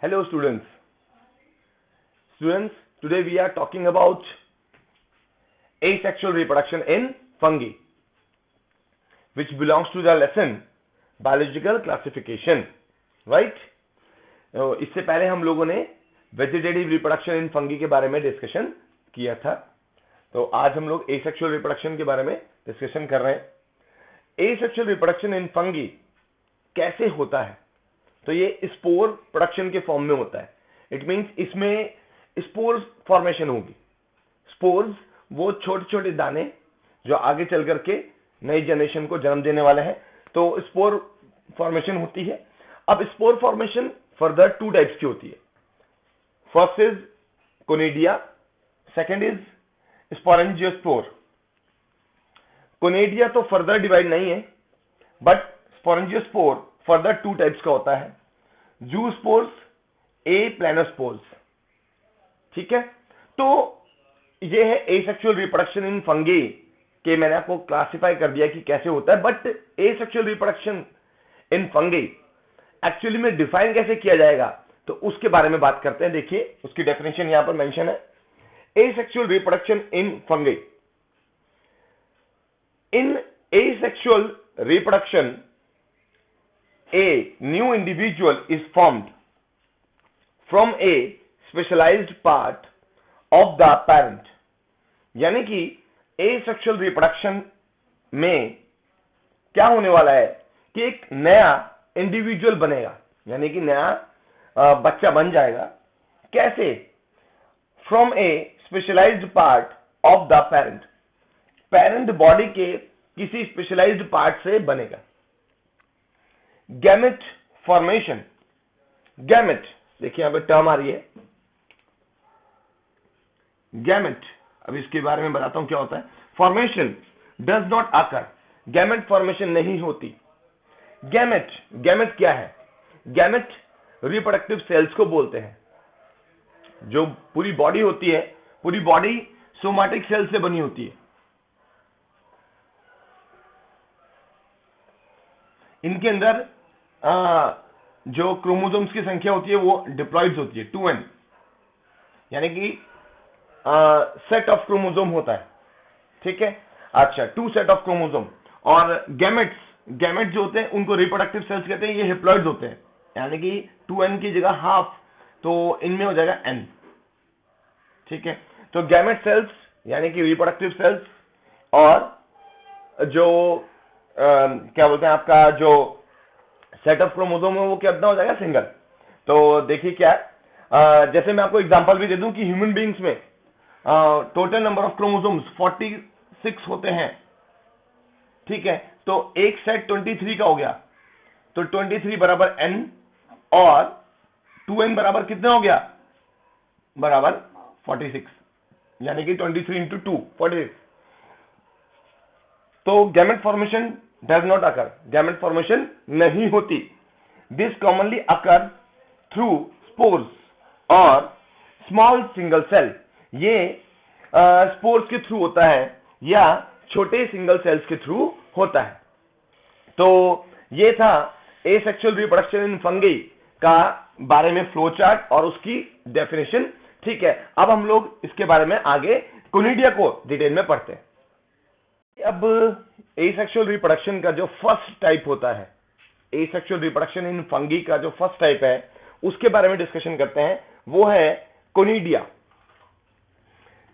Hello students. Students, today we are talking about asexual reproduction in fungi, which belongs to the lesson biological classification, right? इससे पहले हम लोगों ने vegetative reproduction in fungi के बारे में डिस्कशन किया था, तो आज हम लोग एसेक्सुअल रिप्रोडक्शन के बारे में डिस्कशन कर रहे हैं। एसेक्सुअल रिप्रोडक्शन इन फंगी कैसे होता है? तो ये स्पोर प्रोडक्शन के फॉर्म में होता है। इट मींस इसमें स्पोर्स फॉर्मेशन होगी। स्पोर्स वो छोटे छोटे दाने जो आगे चल करके नई जनरेशन को जन्म देने वाले हैं, तो स्पोर फॉर्मेशन होती है। अब spore formation further two types की होती है। First is conidia, second is sporangiospore. Conidia तो फर्दर डिवाइड नहीं है, but sporangiospore further two types का होता है, जूस्पोर्स, ए प्लानोस्पोर्स। ठीक है, तो ये है एसेक्सुअल रिप्रोडक्शन इन फंगी के मैंने आपको क्लासिफाई कर दिया कि कैसे होता है। But asexual reproduction in fungi actually में डिफाइन कैसे किया जाएगा, तो उसके बारे में बात करते हैं। देखिए उसकी डेफिनेशन यहां पर मेंशन है। Asexual reproduction in fungi, in asexual reproduction a new individual is formed from a specialized part of the parent। यानी कि asexual reproduction में क्या होने वाला है कि एक नया इंडिविजुअल बनेगा, यानी कि नया बच्चा बन जाएगा। कैसे? From a specialised part of the parent, parent body के किसी स्पेशलाइज्ड पार्ट से बनेगा। गैमेट फॉर्मेशन, गैमेट देखिए यहां पे टर्म आ रही है गैमेट। अब इसके बारे में बताता हूं क्या होता है। Formation does not occur, gamete formation नहीं होती। गैमेट, गैमेट क्या है? गैमेट रिप्रोडक्टिव सेल्स को बोलते हैं। जो पूरी बॉडी होती है, पूरी बॉडी सोमैटिक सेल से बनी होती है। इनके अंदर जो क्रोमोसोम्स की संख्या होती है वो डिप्लॉइड्स होती है, 2n, यानी कि सेट ऑफ क्रोमोसोम होता है। ठीक है, अच्छा, 2 सेट ऑफ क्रोमोसोम। और गैमेट्स, गैमेट जो होते हैं उनको रिप्रोडक्टिव सेल्स कहते हैं। ये हेप्लॉइड्स होते हैं, यानी कि 2n की जगह हाफ, तो इनमें हो जाएगा n। ठीक है, तो गैमेट सेल्स यानी कि रिप्रोडक्टिव सेल्स, और जो क्या बोलते हैं आपका जो सेट ऑफ क्रोमोसोम है वो कितना हो जाएगा? सिंगल। तो देखिए क्या है, जैसे मैं आपको एग्जांपल भी दे दूं कि ह्यूमन बीइंग्स में टोटल नंबर ऑफ क्रोमोसोम्स 46 होते हैं। ठीक है, तो एक सेट 23 का हो गया, तो 23 बराबर n, और 2n बराबर कितना हो गया? बराबर 46, यानी कि 23 इंटू 2 46। तो gamete formation does not occur, gamete formation नहीं होती। This commonly occur through spores और स्मॉल सिंगल सेल। ये स्पोर्स के थ्रू होता है या छोटे सिंगल सेल्स के थ्रू होता है। तो ये था एसेक्सुअल रिप्रोडक्शन इन फंगी का बारे में फ्लो चार्ट और उसकी डेफिनेशन। ठीक है, अब हम लोग इसके बारे में आगे कोनिडिया को डिटेल में पढ़ते हैं। अब एसेक्सुअल रिप्रोडक्शन का जो फर्स्ट टाइप होता है, एसेक्सुअल रिप्रोडक्शन इन फंगी का जो फर्स्ट टाइप है उसके बारे में डिस्कशन करते हैं, वो है conidia.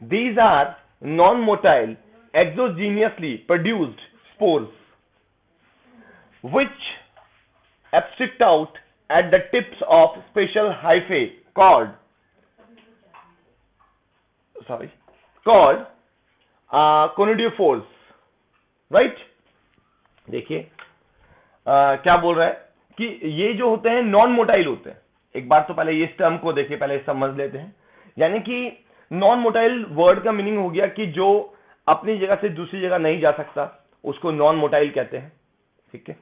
These are non motile exogenously produced spores which abstract out at the tips of special hyphae called conidiophores, right? देखिए क्या बोल रहा है कि ये जो होते हैं नॉन मोटाइल होते हैं। एक बार तो पहले ये टर्म को देखिए, पहले समझ लेते हैं। यानी कि नॉन मोटाइल वर्ड का मीनिंग हो गया कि जो अपनी जगह से दूसरी जगह नहीं जा सकता, उसको नॉन मोटाइल कहते हैं। ठीक है,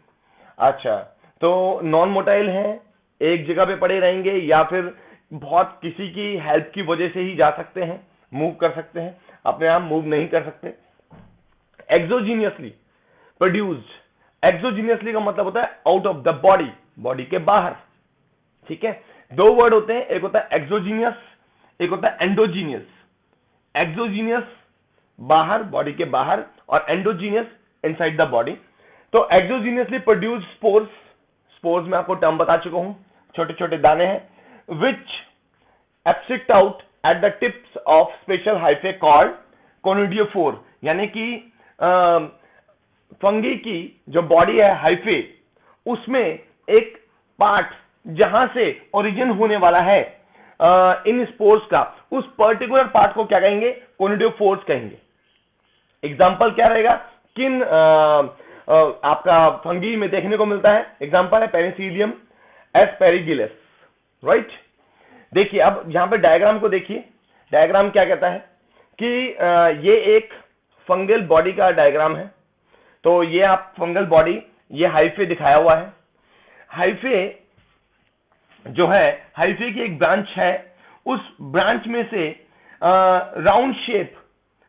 अच्छा, तो नॉन मोटाइल है, एक जगह पे पड़े रहेंगे या फिर बहुत किसी की हेल्प की वजह से ही जा सकते हैं, मूव कर सकते हैं, अपने आप मूव नहीं कर सकते। एक्सोजीनियसली प्रोड्यूस्ड, एक्सोजीनियसली का मतलब होता है out of the body, body के बाहर। ठीक है, दो वर्ड होते हैं, एक होता है एक्सोजीनियस, एक होता है एंडोजीनियस। एक्सोजीनियस बाहर, बॉडी के बाहर, और एंडोजीनियस इनसाइड द बॉडी। तो एक्सोजीनियसली प्रोड्यूस स्पोर्स, स्पोर्स में आपको टर्म बता चुका हूं, छोटे छोटे दाने हैं, which abstrict out at the tips of special hyphae called conidiophore. यानी कि फंगी की जो बॉडी है हाइफे, उसमें एक पार्ट जहां से ओरिजिन होने वाला है इन स्पोर्स का, उस पर्टिकुलर पार्ट को क्या कहेंगे? कोनिडियोफोर्स कहेंगे। एग्जाम्पल क्या रहेगा? किन आपका फंगी में देखने को मिलता है? एग्जाम्पल है पेनिसिलियम एस्पेरिगिलस, राइट। देखिए अब यहां पे डायग्राम को देखिए, डायग्राम क्या कहता है कि ये एक फंगल बॉडी का डायग्राम है। तो ये आप फंगल बॉडी, ये हाइफे दिखाया हुआ है। हाइफे जो है, हाइफे की एक ब्रांच है, उस ब्रांच में से राउंड शेप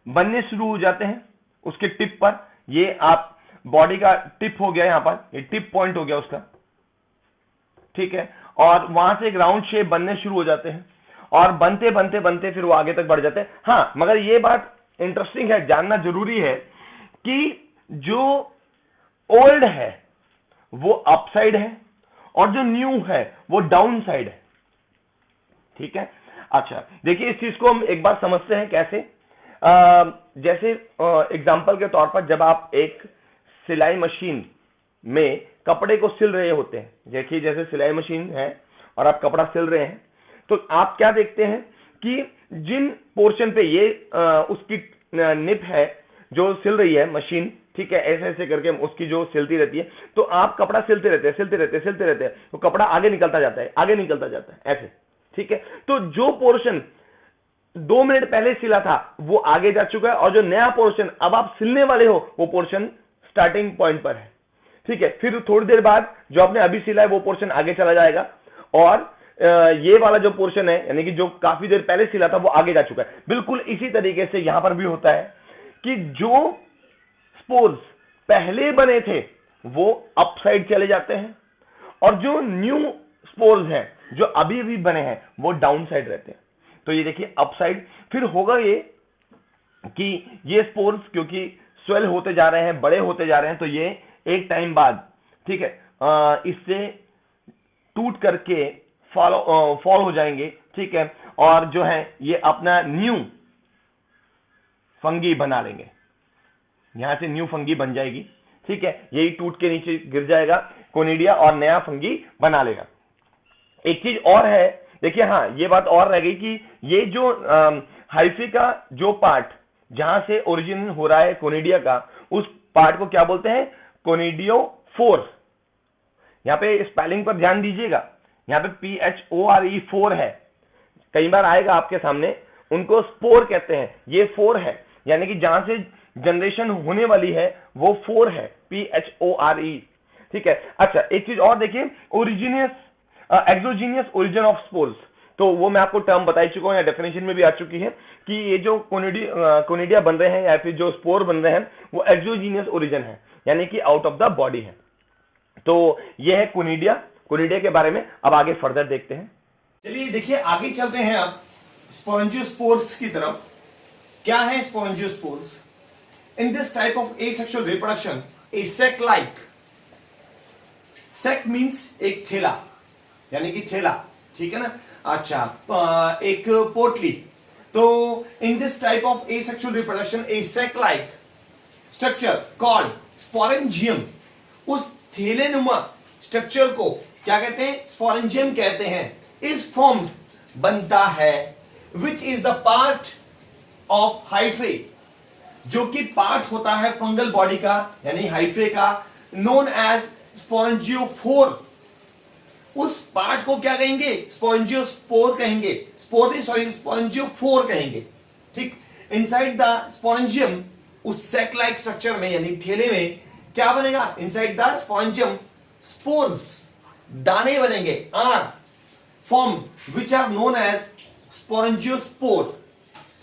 बनने शुरू हो जाते हैं उसके टिप पर। ये आप बॉडी का टिप हो गया, यहां पर ये टिप पॉइंट हो गया उसका, ठीक है। और वहां से एक राउंड शेप बनने शुरू हो जाते हैं, और बनते बनते बनते फिर वो आगे तक बढ़ जाते हैं। हाँ, मगर ये बात इंटरेस्टिंग है, जानना जरूरी है कि जो ओल्ड है वो अपसाइड है, और जो न्यू है वो डाउन साइड है, ठीक है। अच्छा देखिए, इस चीज को हम एक बार समझते हैं कैसे। जैसे एग्जांपल के तौर पर, जब आप एक सिलाई मशीन में कपड़े को सिल रहे होते हैं, देखिए जैसे सिलाई मशीन है और आप कपड़ा सिल रहे हैं, तो आप क्या देखते हैं कि जिन पोर्शन पे ये उसकी निप है जो सिल रही है मशीन, ठीक है, ऐसे ऐसे करके उसकी जो सिलती रहती है, तो आप कपड़ा सिलते रहते हैं, तो कपड़ा आगे निकलता जाता है, आगे निकलता जाता है ऐसे, ठीक है। तो जो पोर्शन 2 मिनट पहले सिला था वो आगे जा चुका है, और जो नया पोर्शन अब आप सिलने वाले हो वो पोर्शन स्टार्टिंग पॉइंट पर है, ठीक है। फिर थोड़ी देर बाद जो आपने अभी सिला है वो पोर्शन आगे चला जाएगा, और ये वाला जो पोर्शन है, यानी कि जो काफी देर पहले सिला था, वो आगे जा चुका है। बिल्कुल इसी तरीके से यहां पर भी होता है कि जो स्पोर्स पहले बने थे वो अपसाइड चले जाते हैं, और जो न्यू स्पोर्स हैं जो अभी भी बने हैं वो डाउन साइड रहते हैं। तो ये देखिए अपसाइड। फिर होगा ये कि ये स्पोर्स क्योंकि स्वेल होते जा रहे हैं, बड़े होते जा रहे हैं, तो ये एक टाइम बाद, ठीक है, इससे टूट करके फॉल हो जाएंगे, ठीक है, और जो है ये अपना न्यू फंगी बना लेंगे, यहां से न्यू फंगी बन जाएगी, ठीक है। यही टूट के नीचे गिर जाएगा कोनिडिया, और नया फंगी बना लेगा। एक चीज और है, देखिए, हाँ ये बात और रह गई कि ये जो हाइफे का जो पार्ट जहां से ओरिजिन हो रहा है कोनिडिया का, उस पार्ट को क्या बोलते हैं? कोनिडियोफोर। यहां पे स्पेलिंग पर ध्यान दीजिएगा, यहां पे PHORE 4 है, कई बार आएगा आपके सामने, उनको स्पोर कहते हैं, ये 4 है, यानी कि जहां से जनरेशन होने वाली है वो 4 है, PHORE, ठीक है। अच्छा एक चीज और देखिए, ओरिजिनियस एक्सोजीनियस ओरिजिन ऑफ स्पोर्स, तो वो मैं आपको टर्म बता चुका हूं, या डेफिनेशन में भी आ चुकी है कि ये जो कोनिडिया बन रहे हैं या फिर जो स्पोर बन रहे हैं वो एक्सोजीनियस ओरिजिन है, यानी कि आउट ऑफ द बॉडी है। तो ये है कोनिडिया के बारे में। अब आगे फर्दर देखते हैं। चलिए देखिए, आगे चलते हैं अब स्पोरेंजियोस्पोर्स की तरफ। क्या है sporangiospores? In this type of asexual reproduction, a sac like, sac means एक थैला, यानी कि थैला, ठीक है ना। अच्छा, एक पोटली। तो in this type of asexual reproduction, a sac like structure called sporangium, उस थैलेनुमा स्ट्रक्चर को क्या कहते हैं? स्पोरेंजियम कहते हैं। इज फॉर्म्ड, बनता है, which is the part of hyphae, जो कि पार्ट होता है फंगल बॉडी का, यानी हाइफे का, नोन एज स्पोरेंजियोफोर। उस पार्ट को क्या कहेंगे? स्पोरेंजियोस्पोर कहेंगे, स्पोरेंजियोफोर कहेंगे, ठीक। इनसाइड द स्पोरेंजियम, उस सेक लाइक स्ट्रक्चर में यानी थैले में क्या बनेगा? इनसाइड द स्पोरेंजियम स्पोर्स, दाने बनेंगे, are form which are known as sporangiospore,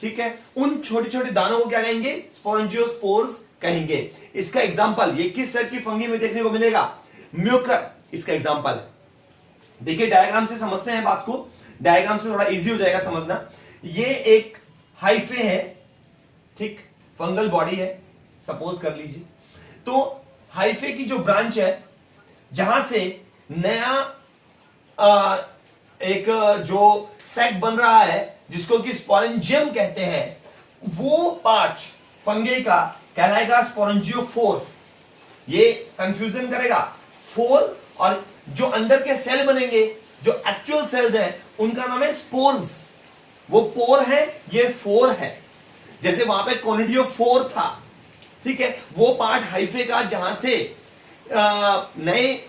ठीक है। उन छोटे छोटे दानों को क्या कहेंगे? स्पोरेंजियोस्पोर्स कहेंगे। इसका एग्जांपल ये किस टाइप की फंगी में देखने को मिलेगा? म्यूकर इसका एग्जांपल है। देखिए डायग्राम से समझते हैं बात को, डायग्राम से थोड़ा इजी हो जाएगा समझना। ये एक हाइफे है, ठीक, फंगल बॉडी है सपोज कर लीजिए। तो हाइफे की जो ब्रांच है जहां से नया एक जो सैक बन रहा है जिसको कि स्पोरेंजियम कहते हैं, वो पार्ट फंगे का कहलाएगा स्पोरेंजियोफोर। ये कंफ्यूजन करेगा, फोर और जो अंदर के सेल बनेंगे जो एक्चुअल सेल्स हैं उनका नाम है स्पोर्स। वो पोर है, ये फोर है। जैसे वहां पे कोनिडियोफोर था, ठीक है, वो पार्ट हाइफे का जहां से नए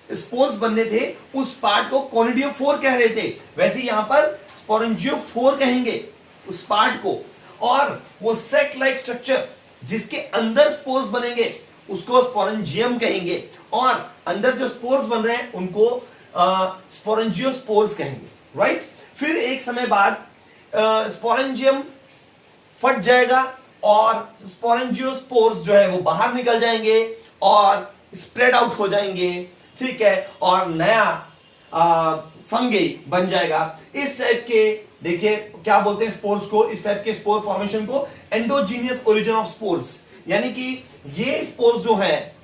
स्पोर्स बनने थे उस पार्ट को कोनिडियोफोर कह रहे थे, वैसे यहां पर स्पोरेंजियोफोर कहेंगे उस पार्ट को। और वो सेक लाइक स्ट्रक्चर जिसके अंदर स्पोर्स बनेंगे उसको स्पोरेंजियम कहेंगे, और अंदर जो स्पोर्स बन रहे हैं उनको स्पोरेंजियोस्पोर्स कहेंगे, राइट। फिर एक समय बाद स्पोरेंजियम फट जाएगा और स्पोरेंजियोस्पोर्स जो है वो बाहर निकल जाएंगे और स्प्रेड आउट हो जाएंगे, ठीक है, और नया फंगी बन जाएगा। इस टाइप के देखिए क्या बोलते हैं स्पोर्स को, इस टाइप के स्पोर फॉर्मेशन को एंडोजीनियस ओरिजिन ऑफ स्पोर्स, यानी कि ये स्पोर्स जो है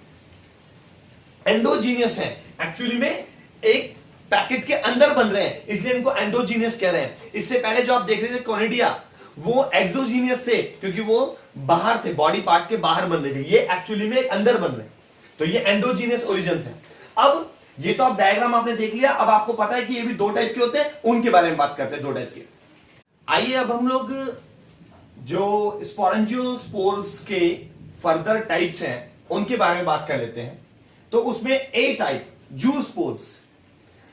एंडोजीनियस है, एक्चुअली में एक पैकेट के अंदर बन रहे हैं, इसलिए इनको एंडोजीनियस कह रहे हैं। इससे पहले जो आप देख रहे थे कोनिडिया, वो एक्सोजीनियस थे क्योंकि वो बाहर थे, बॉडी पार्ट के बाहर बन रहे थे, ये एक्चुअली में अंदर बन रहे हैं, तो ये एंडोजीनियस ओरिजिन है। अब ये तो आप डायग्राम आपने देख लिया, अब आपको पता है कि ये भी दो टाइप के होते हैं, उनके बारे में बात करते हैं, दो टाइप के। आइए अब हम लोग जो स्पोरेंजियोस्पोर्स के फर्दर टाइप्स हैं उनके बारे में बात कर लेते हैं। तो उसमें ए टाइप जूस्पोर्स,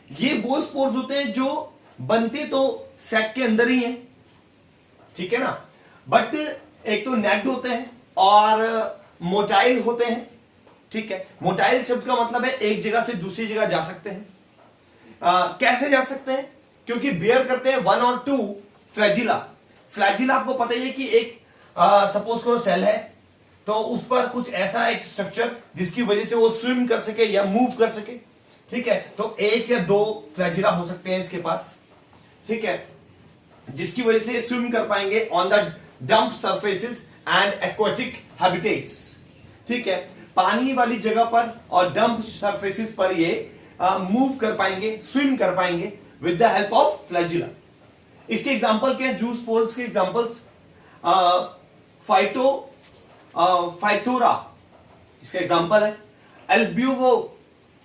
ये वो स्पोर्स होते हैं जो बनते तो सैक के अंदर ही हैं, ठीक है ना, बट एक तो नेट होते हैं और मोटाइल होते हैं, ठीक है। मोटाइल शब्द का मतलब है एक जगह से दूसरी जगह जा सकते हैं। कैसे जा सकते हैं? क्योंकि बेयर करते हैं 1 और 2 फ्लैजिला। फ्लैजिला आपको पता ही है कि एक सपोज करो सेल है, तो उस पर कुछ ऐसा एक स्ट्रक्चर जिसकी वजह से वो स्विम कर सके या मूव कर सके, ठीक है। तो 1 या 2 फ्लैजिला हो सकते हैं इसके पास, ठीक है, जिसकी वजह से स्विम कर पाएंगे on the dump surfaces and aquatic habitats, ठीक है। पानी वाली जगह पर और डंप सरफेसेस पर ये मूव कर पाएंगे, स्विम कर पाएंगे with the help of flagella. इसके एग्जांपल क्या है? जूस्पोर्स के एग्जांपल्स फाइथोरा इसका एग्जांपल है, एल्ब्यूगो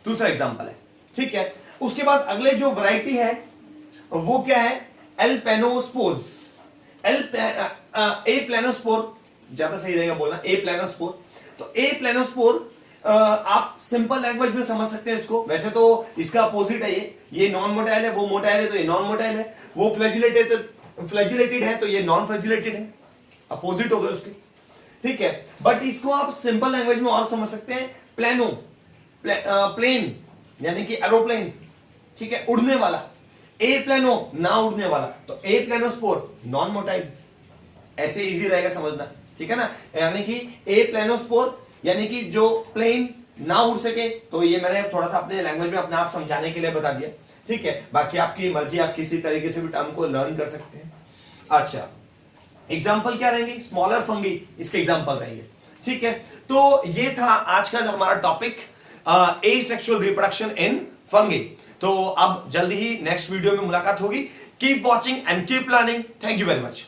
दूसरा एग्जांपल है, ठीक है। उसके बाद अगले जो वैरायटी है वो क्या है? एल्पेनोस्पोर्स। ए प्लेनोस्पोर ज्यादा सही रहेगा बोलना, ए प्लेनोस्पोर। तो ए प्लेनोस्पोर आप सिंपल लैंग्वेज में समझ सकते हैं इसको, वैसे तो इसका अपोजिट है, ये नॉन मोटाइल है, वो मोटाइल है तो ये नॉन मोटाइल है, वो फ्लैजिलेटेड है तो ये नॉन फ्लैजिलेटेड है, अपोजिट हो गए उसके, ठीक है। बट इसको आप सिंपल लैंग्वेज में और समझ सकते हैं, प्लेन यानी कि एरोप्लेन, ठीक है, उड़ने वाला। ए प्लेनो ना उड़ने वाला, तो ए प्लेनोस्पोर नॉन मोटाइल्स, ऐसे इजी रहेगा समझना, ठीक है ना। यानी कि ए प्लेनोस्पोर यानी कि जो प्लेन ना उड़ सके, तो ये मैंने थोड़ा सा अपने लैंग्वेज में अपने आप समझाने के लिए बता दिया, ठीक है। बाकी आपकी मर्जी, आप किसी तरीके से भी टर्म को लर्न कर सकते हैं। अच्छा, एग्जाम्पल क्या रहेंगे? स्मॉलर फंगी इसके एग्जाम्पल रहेंगे, ठीक है। तो ये था आज का जो हमारा topic, asexual reproduction in fungi. तो अब जल्दी ही नेक्स्ट वीडियो में मुलाकात होगी। Keep watching and keep learning. Thank you very much.